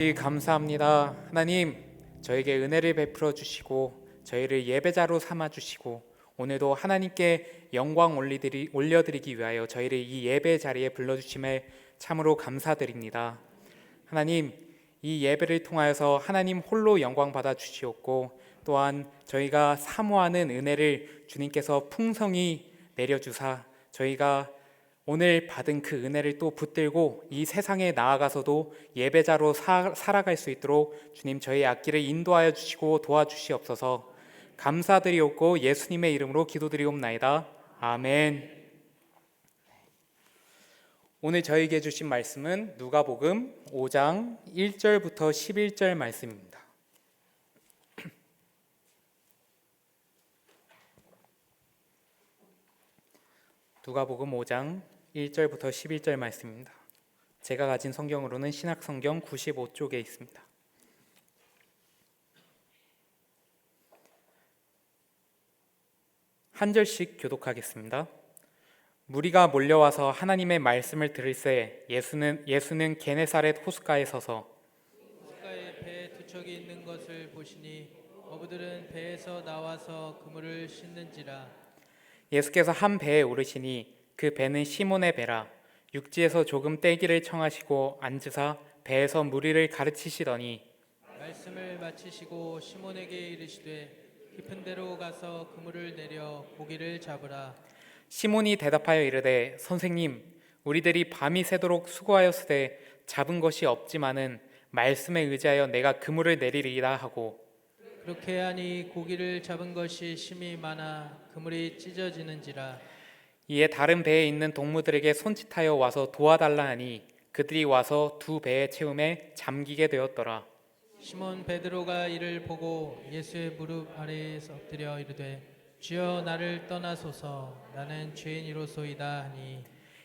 감사합니다. 하나님, 저에게 은혜를 베풀어 주시고 저희를 예배자로 삼아 주시고 오늘도 하나님께 영광 올려드리기 위하여 저희를 이 예배 자리에 불러주심에 참으로 감사드립니다. 하나님, 이 예배를 통하여서 하나님 홀로 영광 받아 주시옵고 또한 저희가 사모하는 은혜를 주님께서 풍성히 내려주사 저희가 오늘 받은 그 은혜를 또 붙들고 이 세상에 나아가서도 예배자로 살아갈 수 있도록 주님 저희 앞길을 인도하여 주시고 도와주시옵소서. 감사드리옵고 예수님의 이름으로 기도드리옵나이다. 아멘. 오늘 저에게 주신 말씀은 누가복음 5장 1절부터 11절 말씀입니다. 누가복음 5장 1절부터 11절 말씀입니다. 제가 가진 성경으로는 신약성경 95쪽에 있습니다. 한 절씩 교독하겠습니다. 무리가 몰려와서 하나님의 말씀을 들을새 예수는 게네사렛 호숫가에 서서 호숫가에 배 두 척이 있는 것을 보시니 어부들은 배에서 나와서 그물을 씻는지라. 예수께서 한 배에 오르시니 그 배는 시몬의 배라. 육지에서 조금 떼기를 청하시고 앉으사 배에서 무리를 가르치시더니 말씀을 마치시고 시몬에게 이르시되 깊은 데로 가서 그물을 내려 고기를 잡으라. 시몬이 대답하여 이르되 선생님, 우리들이 밤이 새도록 수고하였으되 잡은 것이 없지만은 말씀에 의지하여 내가 그물을 내리리라 하고 그렇게 하니 고기를 잡은 것이 심히 많아 그물이 찢어지는지라. 이에 다른 배에 있는 동무들에게 손짓하여 와서 도와달라 하니 그들이 와서 두 배의 채움에 잠기게 되었더라. 시몬 베드로가 이를 보고 예수의 무릎 아래에 엎드려 이르되 주여 나를 떠나소서 나는 죄인이로소이다 하니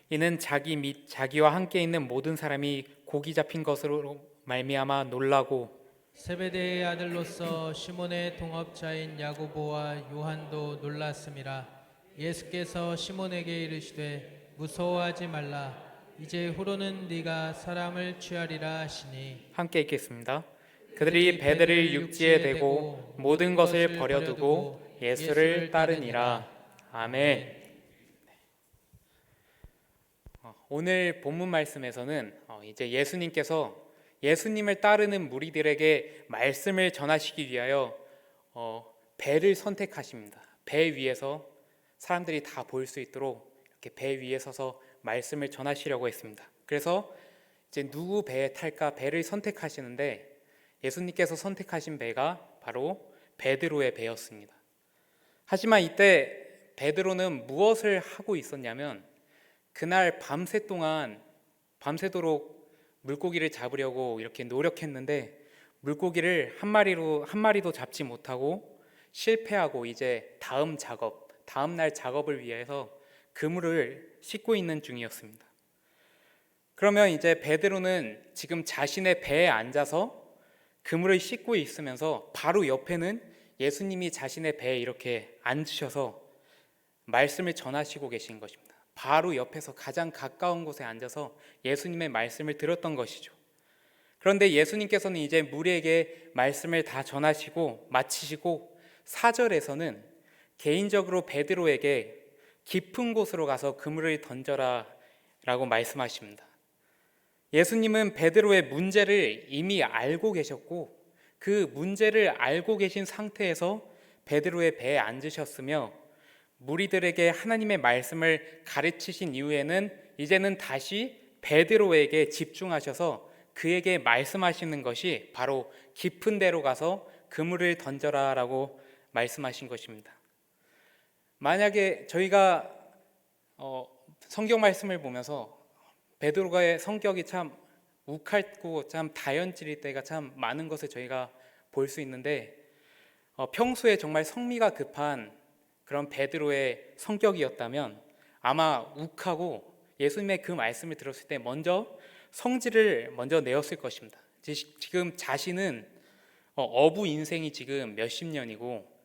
이는 자기 및 자기와 함께 있는 모든 사람이 고기 잡힌 것으로 말미암아 놀라고 세베대의 아들로서 시몬의 동업자인 야고보와 요한도 놀랐음이라. 예수께서 시몬에게 이르시되 무서워하지 말라. 이제 후로는 네가 사람을 취하리라 하시니 함께 읽겠습니다. 그들이 배들을 육지에 대고 모든 것을 버려두고 예수를 따르니라. 아멘. 오늘 본문 말씀에서는 이제 예수님을 따르는 무리들에게 말씀을 전하시기 위하여 배를 선택하십니다. 배 위에서 사람들이 다 볼 수 있도록 이렇게 배 위에 서서 말씀을 전하시려고 했습니다. 그래서 이제 누구 배에 탈까 배를 선택하시는데 예수님께서 선택하신 배가 바로 베드로의 배였습니다. 하지만 이때 베드로는 무엇을 하고 있었냐면 그날 밤새도록 물고기를 잡으려고 이렇게 노력했는데 물고기를 한 마리도 잡지 못하고 실패하고 이제 다음 날 작업을 위해서 그물을 싣고 있는 중이었습니다. 그러면 이제 베드로는 지금 자신의 배에 앉아서 그물을 싣고 있으면서 바로 옆에는 예수님이 자신의 배에 이렇게 앉으셔서 말씀을 전하시고 계신 것입니다. 바로 옆에서 가장 가까운 곳에 앉아서 예수님의 말씀을 들었던 것이죠. 그런데 예수님께서는 이제 무리에게 말씀을 다 전하시고 마치시고 4절에서는 개인적으로 베드로에게 깊은 곳으로 가서 그물을 던져라 라고 말씀하십니다. 예수님은 베드로의 문제를 이미 알고 계셨고 그 문제를 알고 계신 상태에서 베드로의 배에 앉으셨으며 무리들에게 하나님의 말씀을 가르치신 이후에는 이제는 다시 베드로에게 집중하셔서 그에게 말씀하시는 것이 바로 깊은 데로 가서 그물을 던져라 라고 말씀하신 것입니다. 만약에 저희가 성경 말씀을 보면서 베드로의 성격이 참 욱하고 참 다혈질일 때가 참 많은 것을 저희가 볼 수 있는데 평소에 정말 성미가 급한 그런 베드로의 성격이었다면 아마 욱하고 예수님의 그 말씀을 들었을 때 성질을 먼저 내었을 것입니다. 지금 자신은 어부 인생이 지금 몇십 년이고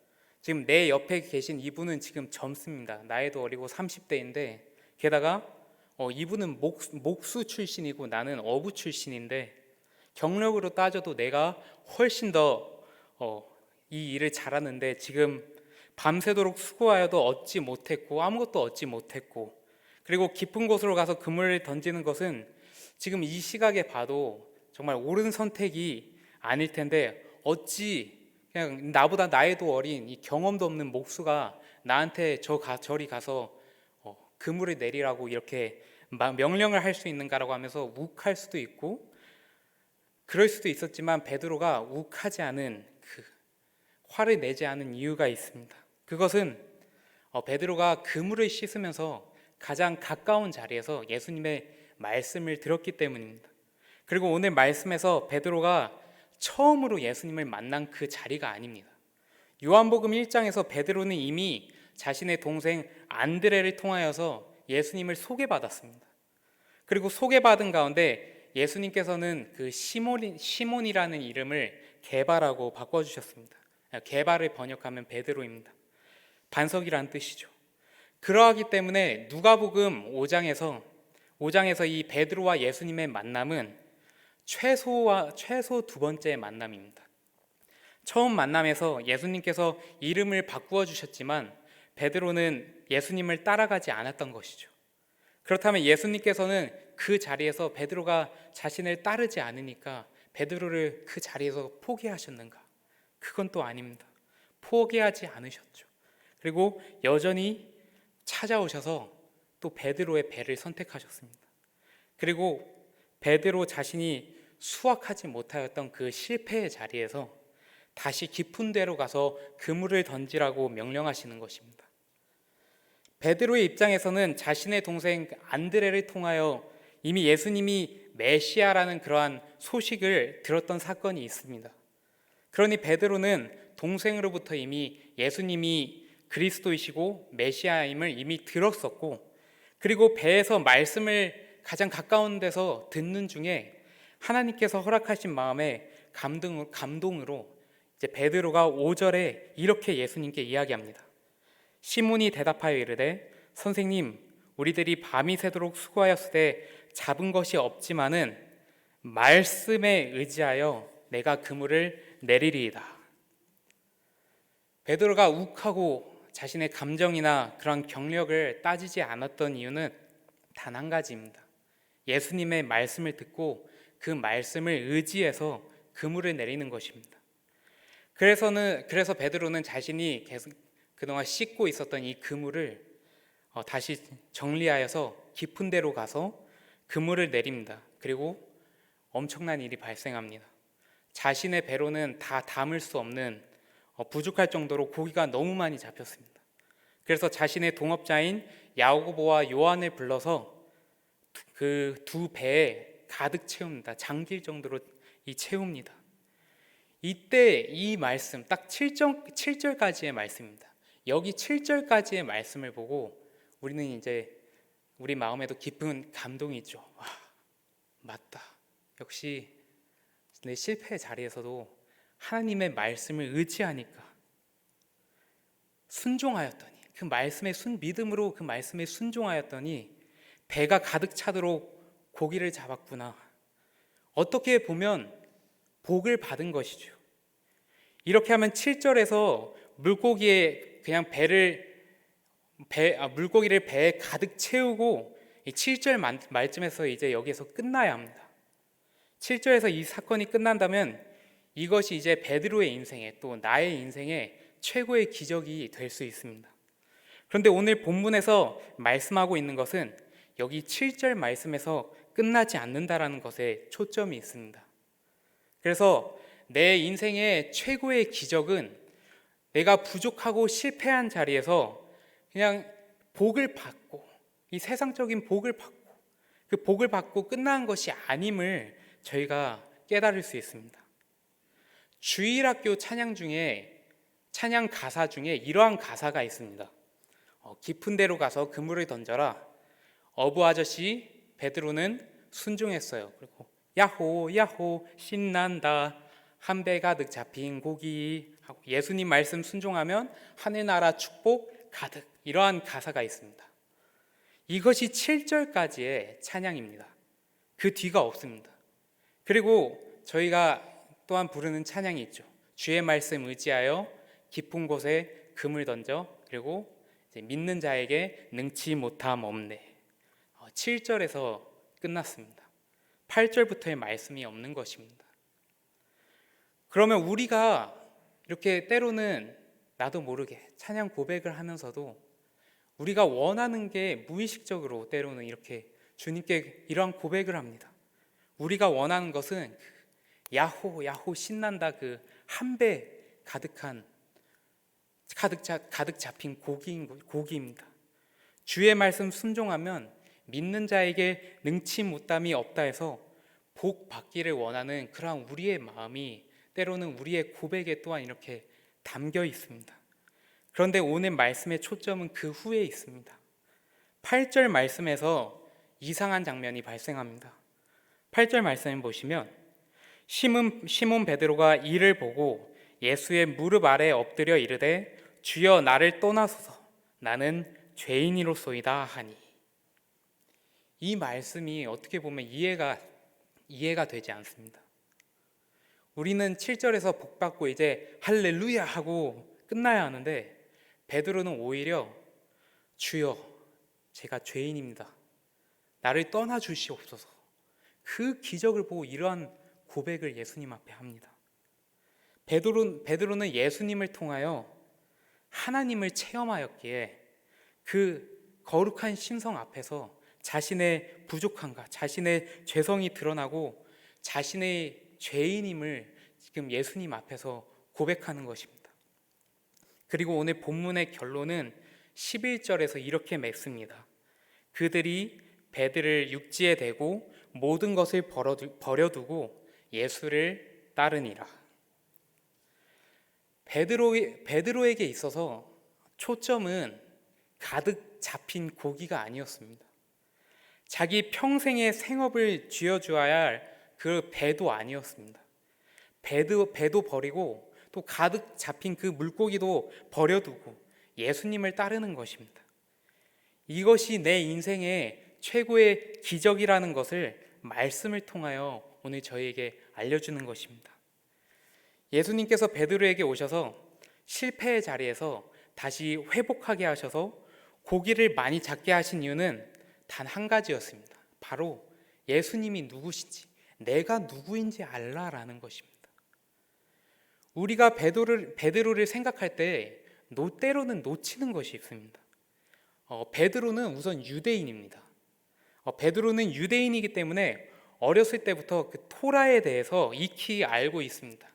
지금 내 옆에 계신 이분은 지금 젊습니다. 나이도 어리고 30대인데 게다가 이분은 목수 출신이고 나는 어부 출신인데 경력으로 따져도 내가 훨씬 더 이 일을 잘하는데 지금 밤새도록 수고하여도 얻지 못했고 아무것도 얻지 못했고, 그리고 깊은 곳으로 가서 그물을 던지는 것은 지금 이 시각에 봐도 정말 옳은 선택이 아닐 텐데, 어찌 그냥 나보다 나이도 어린 이 경험도 없는 목수가 나한테 저리 가서 그물을 내리라고 이렇게 명령을 할 수 있는가라고 하면서 욱할 수도 있고, 그럴 수도 있었지만 베드로가 욱하지 않은, 화를 내지 않은 이유가 있습니다. 그것은 베드로가 그물을 씻으면서 가장 가까운 자리에서 예수님의 말씀을 들었기 때문입니다. 그리고 오늘 말씀에서 베드로가 처음으로 예수님을 만난 그 자리가 아닙니다. 요한복음 1장에서 베드로는 이미 자신의 동생 안드레를 통하여서 예수님을 소개받았습니다. 그리고 소개받은 가운데 예수님께서는 그 시몬이라는 이름을 게바라고 바꿔주셨습니다. 게바를 번역하면 베드로입니다. 반석이라는 뜻이죠. 그러하기 때문에 누가복음 5장에서 이 베드로와 예수님의 만남은 최소 두 번째 만남입니다. 처음 만남에서 예수님께서 이름을 바꾸어 주셨지만 베드로는 예수님을 따라가지 않았던 것이죠. 그렇다면 예수님께서는 그 자리에서 베드로가 자신을 따르지 않으니까 베드로를 그 자리에서 포기하셨는가? 그건 또 아닙니다. 포기하지 않으셨죠. 그리고 여전히 찾아오셔서 또 베드로의 배를 선택하셨습니다. 그리고 베드로 자신이 수확하지 못하였던 그 실패의 자리에서 다시 깊은 데로 가서 그물을 던지라고 명령하시는 것입니다. 베드로의 입장에서는 자신의 동생 안드레를 통하여 이미 예수님이 메시아라는 그러한 소식을 들었던 사건이 있습니다. 그러니 베드로는 동생으로부터 이미 예수님이 그리스도이시고 메시아임을 이미 들었었고, 그리고 배에서 말씀을 가장 가까운 데서 듣는 중에 하나님께서 허락하신 마음에 감동으로 이제 베드로가 5절에 이렇게 예수님께 이야기합니다. 시몬이 대답하여 이르되 선생님, 우리들이 밤이 새도록 수고하였으되 잡은 것이 없지만은 말씀에 의지하여 내가 그물을 내리리이다. 베드로가 욱하고 자신의 감정이나 그런 경력을 따지지 않았던 이유는 단 한 가지입니다. 예수님의 말씀을 듣고 그 말씀을 의지해서 그물을 내리는 것입니다. 그래서 베드로는 자신이 계속 그동안 씻고 있었던 이 그물을 다시 정리하여서 깊은 데로 가서 그물을 내립니다. 그리고 엄청난 일이 발생합니다. 자신의 배로는 다 담을 수 없는 부족할 정도로 고기가 너무 많이 잡혔습니다. 그래서 자신의 동업자인 야고보와 요한을 불러서 그 두 배에 가득 채웁니다. 잠길 정도로 채웁니다. 이때 이 말씀 딱 7절까지의 말씀입니다. 여기 7절까지의 말씀을 보고 우리는 이제 우리 마음에도 깊은 감동이 있죠. 와, 맞다. 역시 내 실패의 자리에서도 하나님의 말씀을 의지하니까 순종하였더니, 그 말씀에 믿음으로 그 말씀에 순종하였더니 배가 가득 차도록 고기를 잡았구나. 어떻게 보면 복을 받은 것이죠. 이렇게 하면 7절에서 물고기를 배에 가득 채우고 7절 말쯤에서 이제 여기에서 끝나야 합니다. 7절에서 이 사건이 끝난다면 이것이 이제 베드로의 인생에, 또 나의 인생에 최고의 기적이 될 수 있습니다. 그런데 오늘 본문에서 말씀하고 있는 것은 여기 7절 말씀에서 끝나지 않는다라는 것에 초점이 있습니다. 그래서 내 인생의 최고의 기적은 내가 부족하고 실패한 자리에서 그냥 복을 받고, 이 세상적인 복을 받고, 그 복을 받고 끝난 것이 아님을 저희가 깨달을 수 있습니다. 주일학교 찬양 가사 중에 이러한 가사가 있습니다. 깊은 데로 가서 그물을 던져라. 어부 아저씨 베드로는 순종했어요. 그리고 야호 야호 신난다. 한 배 가득 잡힌 고기 하고 예수님 말씀 순종하면 하늘나라 축복 가득, 이러한 가사가 있습니다. 이것이 7절까지의 찬양입니다. 그 뒤가 없습니다. 그리고 저희가 또한 부르는 찬양이 있죠. 주의 말씀 의지하여 깊은 곳에 금을 던져, 그리고 이제 믿는 자에게 능치 못함 없네. 7절에서 끝났습니다. 8절부터의 말씀이 없는 것입니다. 그러면 우리가 이렇게 때로는 나도 모르게 찬양 고백을 하면서도 우리가 원하는 게 무의식적으로 때로는 이렇게 주님께 이러한 고백을 합니다. 우리가 원하는 것은 야호 야호 신난다, 그 한 배 가득한 가득 잡힌 고기입니다. 주의 말씀 순종하면 믿는 자에게 능치 못함이 없다 해서 복 받기를 원하는 그러한 우리의 마음이 때로는 우리의 고백에 또한 이렇게 담겨 있습니다. 그런데 오늘 말씀의 초점은 그 후에 있습니다. 8절 말씀에서 이상한 장면이 발생합니다. 8절 말씀을 보시면 시몬 베드로가 이를 보고 예수의 무릎 아래 엎드려 이르되 주여 나를 떠나소서 나는 죄인이로소이다 하니. 이 말씀이 어떻게 보면 이해가 되지 않습니다. 우리는 7절에서 복받고 이제 할렐루야 하고 끝나야 하는데 베드로는 오히려 주여 제가 죄인입니다. 나를 떠나 주시옵소서. 그 기적을 보고 이러한 고백을 예수님 앞에 합니다. 베드로는 예수님을 통하여 하나님을 체험하였기에 그 거룩한 신성 앞에서 자신의 부족함과 자신의 죄성이 드러나고 자신의 죄인임을 지금 예수님 앞에서 고백하는 것입니다. 그리고 오늘 본문의 결론은 11절에서 이렇게 맺습니다. 그들이 배들을 육지에 대고 모든 것을 버려두고 예수를 따르니라. 베드로에게 있어서 초점은 가득 잡힌 고기가 아니었습니다. 자기 평생의 생업을 쥐어주어야 할 그 배도 아니었습니다. 배도 버리고 또 가득 잡힌 그 물고기도 버려두고 예수님을 따르는 것입니다. 이것이 내 인생의 최고의 기적이라는 것을 말씀을 통하여 오늘 저희에게 알려주는 것입니다. 예수님께서 베드로에게 오셔서 실패의 자리에서 다시 회복하게 하셔서 고기를 많이 잡게 하신 이유는 단 한 가지였습니다. 바로 예수님이 누구신지, 내가 누구인지 알라라는 것입니다. 우리가 베드로를 생각할 때 때로는 놓치는 것이 있습니다. 베드로는 우선 유대인입니다. 베드로는 유대인이기 때문에 어렸을 때부터 그 토라에 대해서 익히 알고 있습니다.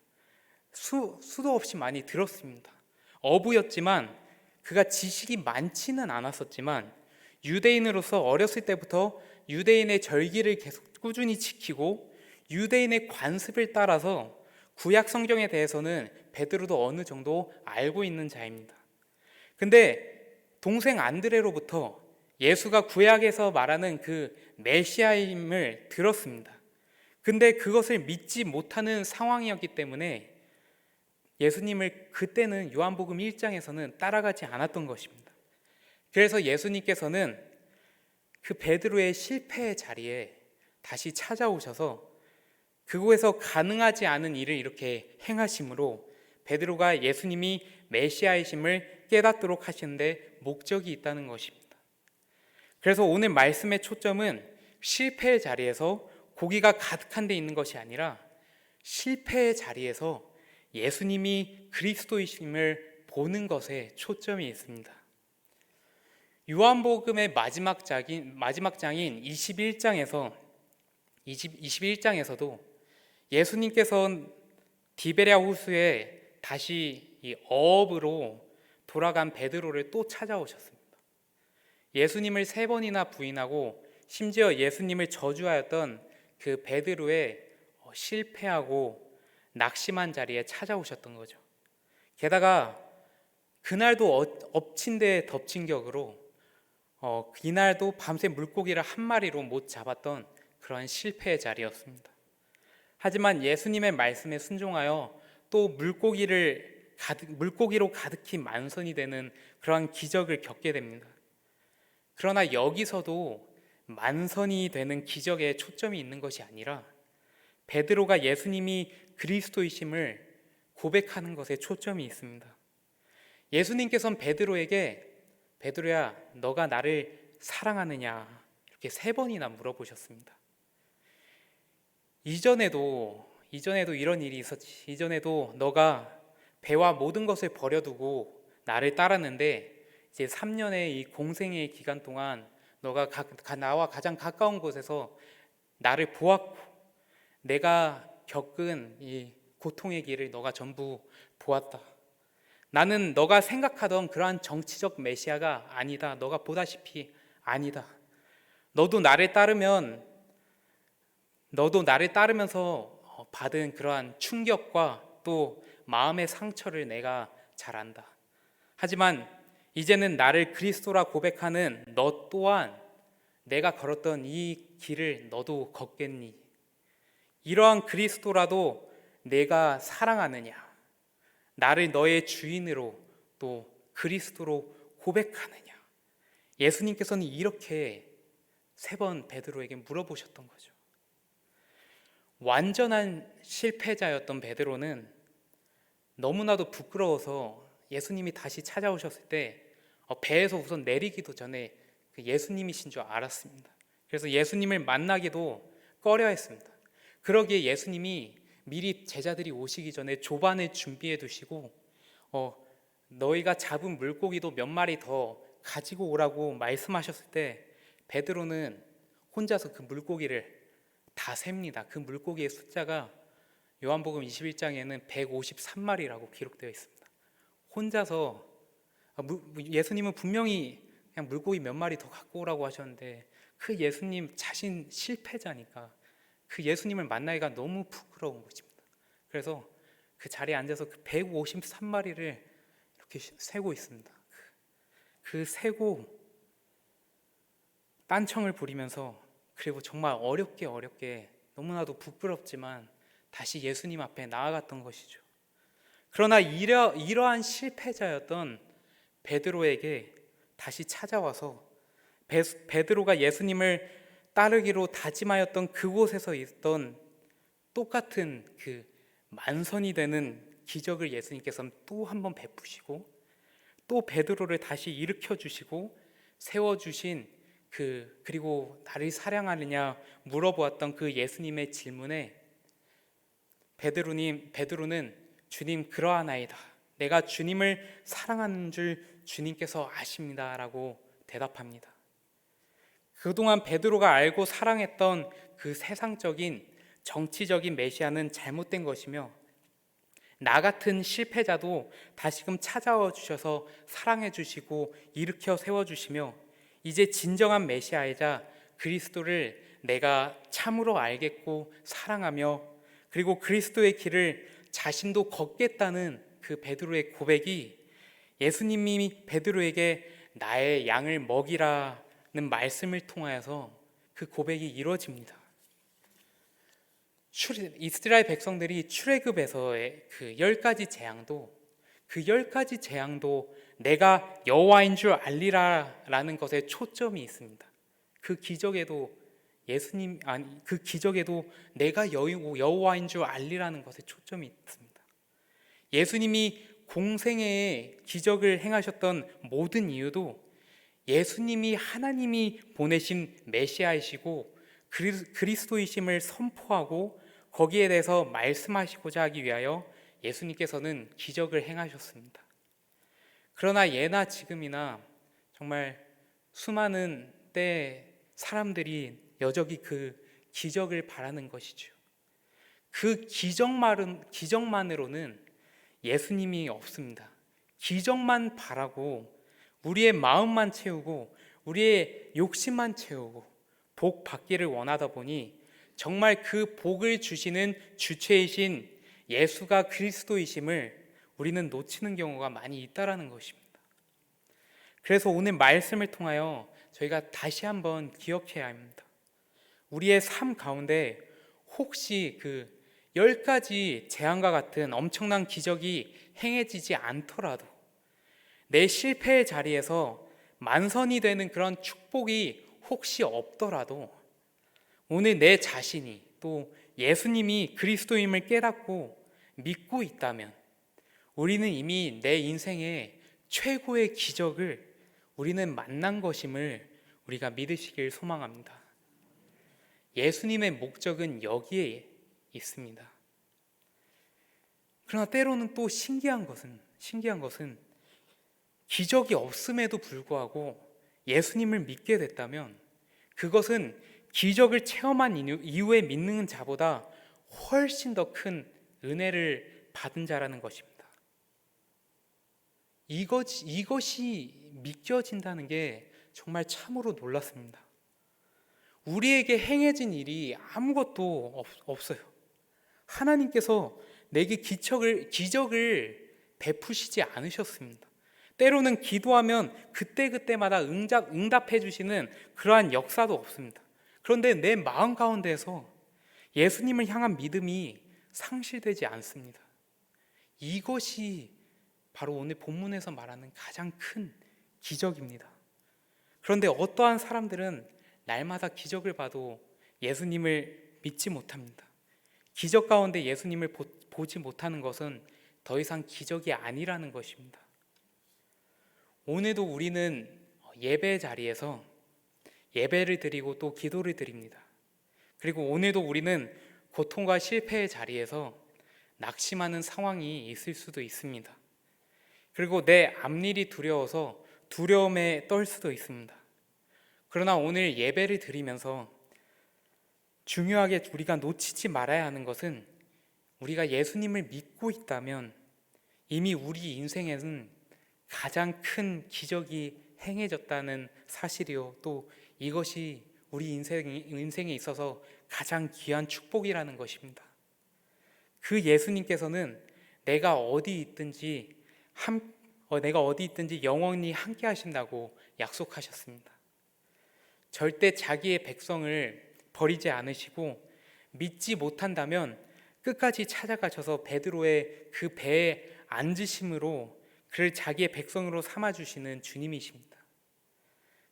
수도 없이 많이 들었습니다. 어부였지만 그가 지식이 많지는 않았었지만 유대인으로서 어렸을 때부터 유대인의 절기를 계속 꾸준히 지키고 유대인의 관습을 따라서 구약 성경에 대해서는 베드로도 어느 정도 알고 있는 자입니다. 근데 동생 안드레로부터 예수가 구약에서 말하는 그 메시아임을 들었습니다. 근데 그것을 믿지 못하는 상황이었기 때문에 예수님을 그때는 요한복음 1장에서는 따라가지 않았던 것입니다. 그래서 예수님께서는 그 베드로의 실패의 자리에 다시 찾아오셔서 그곳에서 가능하지 않은 일을 이렇게 행하심으로 베드로가 예수님이 메시아이심을 깨닫도록 하시는데 목적이 있다는 것입니다. 그래서 오늘 말씀의 초점은 실패의 자리에서 고기가 가득한 데 있는 것이 아니라 실패의 자리에서 예수님이 그리스도이심을 보는 것에 초점이 있습니다. 요한복음의 마지막 장인 21장에서도 예수님께서 디베랴 호수에 다시 이 어업으로 돌아간 베드로를 또 찾아오셨습니다. 예수님을 3번이나 부인하고 심지어 예수님을 저주하였던 그 베드로의 실패하고 낙심한 자리에 찾아오셨던 거죠. 게다가 그날도 엎친 데 덮친 격으로 이날도 밤새 물고기를 한 마리로 못 잡았던 그러한 실패의 자리였습니다. 하지만 예수님의 말씀에 순종하여 또 물고기로 가득히 만선이 되는 그러한 기적을 겪게 됩니다. 그러나 여기서도 만선이 되는 기적에 초점이 있는 것이 아니라 베드로가 예수님이 그리스도이심을 고백하는 것에 초점이 있습니다. 예수님께서는 베드로에게 베드로야, 너가 나를 사랑하느냐 이렇게 3번이나 물어보셨습니다. 이전에도 이런 일이 있었지. 이전에도 너가 배와 모든 것을 버려두고 나를 따랐는데 이제 3년의 이 공생의 기간 동안 너가 나와 가장 가까운 곳에서 나를 보았고 내가 겪은 이 고통의 길을 너가 전부 보았다. 나는 너가 생각하던 그러한 정치적 메시아가 아니다. 너가 보다시피 아니다. 너도 나를 따르면서 받은 그러한 충격과 또 마음의 상처를 내가 잘 안다. 하지만 이제는 나를 그리스도라 고백하는 너 또한 내가 걸었던 이 길을 너도 걷겠니? 이러한 그리스도라도 내가 사랑하느냐? 나를 너의 주인으로 또 그리스도로 고백하느냐? 예수님께서는 이렇게 3번 베드로에게 물어보셨던 거죠. 완전한 실패자였던 베드로는 너무나도 부끄러워서 예수님이 다시 찾아오셨을 때 배에서 우선 내리기도 전에 그 예수님이신 줄 알았습니다. 그래서 예수님을 만나기도 꺼려했습니다. 그러기에 예수님이 미리 제자들이 오시기 전에 조반을 준비해 두시고 너희가 잡은 물고기도 몇 마리 더 가지고 오라고 말씀하셨을 때 베드로는 혼자서 그 물고기를 다 셉니다. 그 물고기의 숫자가 요한복음 21장에는 153마리라고 기록되어 있습니다. 혼자서 예수님은 분명히 그냥 물고기 몇 마리 더 갖고 오라고 하셨는데 그 예수님 자신 실패자니까 그 예수님을 만나기가 너무 부끄러운 것입니다. 그래서 그 자리에 앉아서 그 153마리를 이렇게 세고 있습니다. 그 세고 딴청을 부리면서 그리고 정말 어렵게 너무나도 부끄럽지만 다시 예수님 앞에 나아갔던 것이죠. 그러나 이러한 실패자였던 베드로에게 다시 찾아와서 베드로가 예수님을 따르기로 다짐하였던 그곳에서 있던 똑같은 그 만선이 되는 기적을 예수님께서는 또 한 번 베푸시고 또 베드로를 다시 일으켜 주시고 세워주신 그리고 나를 사랑하느냐 물어보았던 그 예수님의 질문에 베드로는 주님 그러하나이다. 내가 주님을 사랑하는 줄 주님께서 아십니다. 라고 대답합니다. 그동안 베드로가 알고 사랑했던 그 세상적인 정치적인 메시아는 잘못된 것이며 나 같은 실패자도 다시금 찾아와 주셔서 사랑해 주시고 일으켜 세워 주시며 이제 진정한 메시아이자 그리스도를 내가 참으로 알겠고 사랑하며 그리고 그리스도의 길을 자신도 걷겠다는 그 베드로의 고백이 예수님이 베드로에게 나의 양을 먹이라는 말씀을 통하여서 그 고백이 이루어집니다. 이스라엘 백성들이 출애굽에서의 그 10가지 재앙도 내가 여호와인 줄 알리라라는 것에 초점이 있습니다. 그 기적에도 내가 여호와인 줄 알리라는 것에 초점이 있습니다. 예수님이 공생애에 기적을 행하셨던 모든 이유도 예수님이 하나님이 보내신 메시아이시고 그리스도이심을 선포하고 거기에 대해서 말씀하시고자 하기 위하여 예수님께서는 기적을 행하셨습니다. 그러나 예나 지금이나 정말 수많은 때 사람들이 여전히 그 기적을 바라는 것이죠. 그 기적만으로는 예수님이 없습니다. 기적만 바라고 우리의 마음만 채우고 우리의 욕심만 채우고 복 받기를 원하다 보니 정말 그 복을 주시는 주체이신 예수가 그리스도이심을 우리는 놓치는 경우가 많이 있다라는 것입니다. 그래서 오늘 말씀을 통하여 저희가 다시 한번 기억해야 합니다. 우리의 삶 가운데 혹시 그 10가지 재앙과 같은 엄청난 기적이 행해지지 않더라도 내 실패의 자리에서 만선이 되는 그런 축복이 혹시 없더라도 오늘 내 자신이 또 예수님이 그리스도임을 깨닫고 믿고 있다면 우리는 이미 내 인생의 최고의 기적을 우리는 만난 것임을 우리가 믿으시길 소망합니다. 예수님의 목적은 여기에 있습니다. 그러나 때로는 또 신기한 것은 기적이 없음에도 불구하고 예수님을 믿게 됐다면 그것은 기적을 체험한 이후에 믿는 자보다 훨씬 더 큰 은혜를 받은 자라는 것입니다. 이것이 믿겨진다는 게 정말 참으로 놀랐습니다. 우리에게 행해진 일이 아무것도 없어요. 하나님께서 내게 기적을 베푸시지 않으셨습니다. 때로는 기도하면 그때그때마다 응답해 주시는 그러한 역사도 없습니다. 그런데 내 마음 가운데에서 예수님을 향한 믿음이 상실되지 않습니다. 이것이 바로 오늘 본문에서 말하는 가장 큰 기적입니다. 그런데 어떠한 사람들은 날마다 기적을 봐도 예수님을 믿지 못합니다. 기적 가운데 예수님을 보지 못하는 것은 더 이상 기적이 아니라는 것입니다. 오늘도 우리는 예배 자리에서 예배를 드리고 또 기도를 드립니다. 그리고 오늘도 우리는 고통과 실패의 자리에서 낙심하는 상황이 있을 수도 있습니다. 그리고 내 앞일이 두려워서 두려움에 떨 수도 있습니다. 그러나 오늘 예배를 드리면서 중요하게 우리가 놓치지 말아야 하는 것은 우리가 예수님을 믿고 있다면 이미 우리 인생에는 가장 큰 기적이 행해졌다는 사실이요, 또 이것이 우리 인생에 있어서 가장 귀한 축복이라는 것입니다. 그 예수님께서는 내가 어디 있든지 영원히 함께 하신다고 약속하셨습니다. 절대 자기의 백성을 버리지 않으시고 믿지 못한다면 끝까지 찾아가셔서 베드로의 그 배에 앉으심으로 그를 자기의 백성으로 삼아주시는 주님이십니다.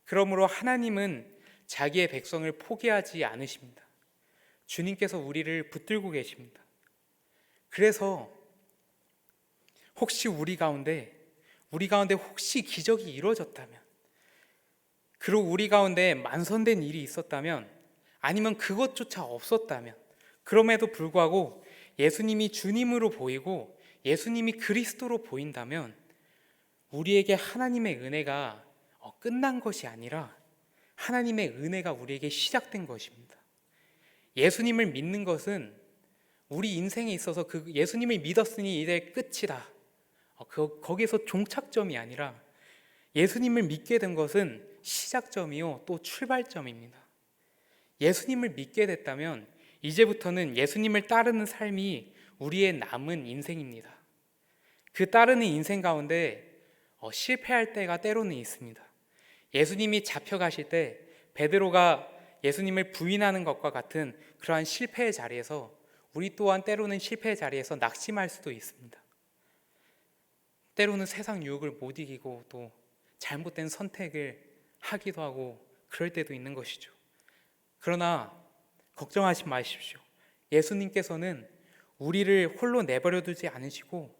그러므로 하나님은 자기의 백성을 포기하지 않으십니다. 주님께서 우리를 붙들고 계십니다. 그래서 혹시 우리 가운데 혹시 기적이 이루어졌다면, 그리고 우리 가운데 만선된 일이 있었다면, 아니면 그것조차 없었다면, 그럼에도 불구하고 예수님이 주님으로 보이고 예수님이 그리스도로 보인다면 우리에게 하나님의 은혜가 끝난 것이 아니라 하나님의 은혜가 우리에게 시작된 것입니다. 예수님을 믿는 것은 우리 인생에 있어서 그 예수님을 믿었으니 이제 끝이다, 거기서 종착점이 아니라 예수님을 믿게 된 것은 시작점이요 또 출발점입니다. 예수님을 믿게 됐다면 이제부터는 예수님을 따르는 삶이 우리의 남은 인생입니다. 그 따르는 인생 가운데 실패할 때가 때로는 있습니다. 예수님이 잡혀가실 때 베드로가 예수님을 부인하는 것과 같은 그러한 실패의 자리에서 우리 또한 때로는 실패의 자리에서 낙심할 수도 있습니다. 때로는 세상 유혹을 못 이기고 또 잘못된 선택을 하기도 하고 그럴 때도 있는 것이죠. 그러나 걱정하지 마십시오. 예수님께서는 우리를 홀로 내버려 두지 않으시고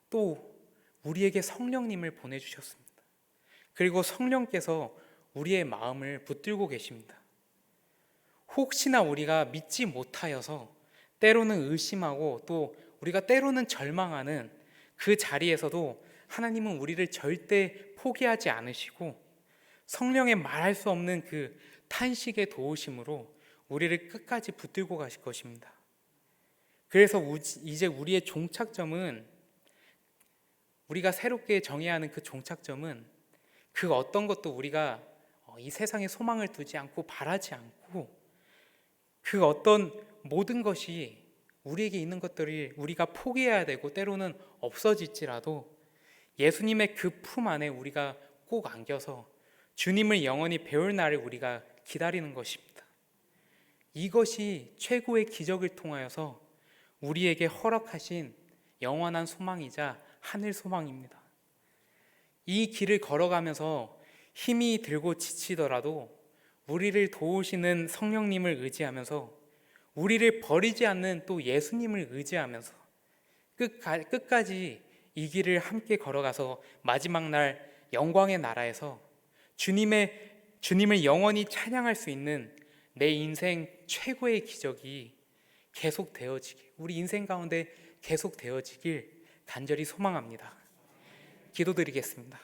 또 우리에게 성령님을 보내주셨습니다. 그리고 성령께서 우리의 마음을 붙들고 계십니다. 혹시나 우리가 믿지 못하여서 때로는 의심하고 또 우리가 때로는 절망하는 그 자리에서도 하나님은 우리를 절대 포기하지 않으시고 성령의 말할 수 없는 그 탄식의 도우심으로 우리를 끝까지 붙들고 가실 것입니다. 그래서 이제 우리의 종착점은, 우리가 새롭게 정해야 하는 그 종착점은 그 어떤 것도 우리가 이 세상에 소망을 두지 않고 바라지 않고 그 어떤 모든 것이 우리에게 있는 것들이 우리가 포기해야 되고 때로는 없어질지라도 예수님의 그 품 안에 우리가 꼭 안겨서 주님을 영원히 배울 날을 우리가 기다리는 것입니다. 이것이 최고의 기적을 통하여서 우리에게 허락하신 영원한 소망이자 하늘 소망입니다. 이 길을 걸어가면서 힘이 들고 지치더라도 우리를 도우시는 성령님을 의지하면서 우리를 버리지 않는 또 예수님을 의지하면서 끝까지 이 길을 함께 걸어가서 마지막 날 영광의 나라에서 주님을 영원히 찬양할 수 있는 내 인생 최고의 기적이 계속되어지길, 우리 인생 가운데 계속되어지길 간절히 소망합니다. 기도드리겠습니다.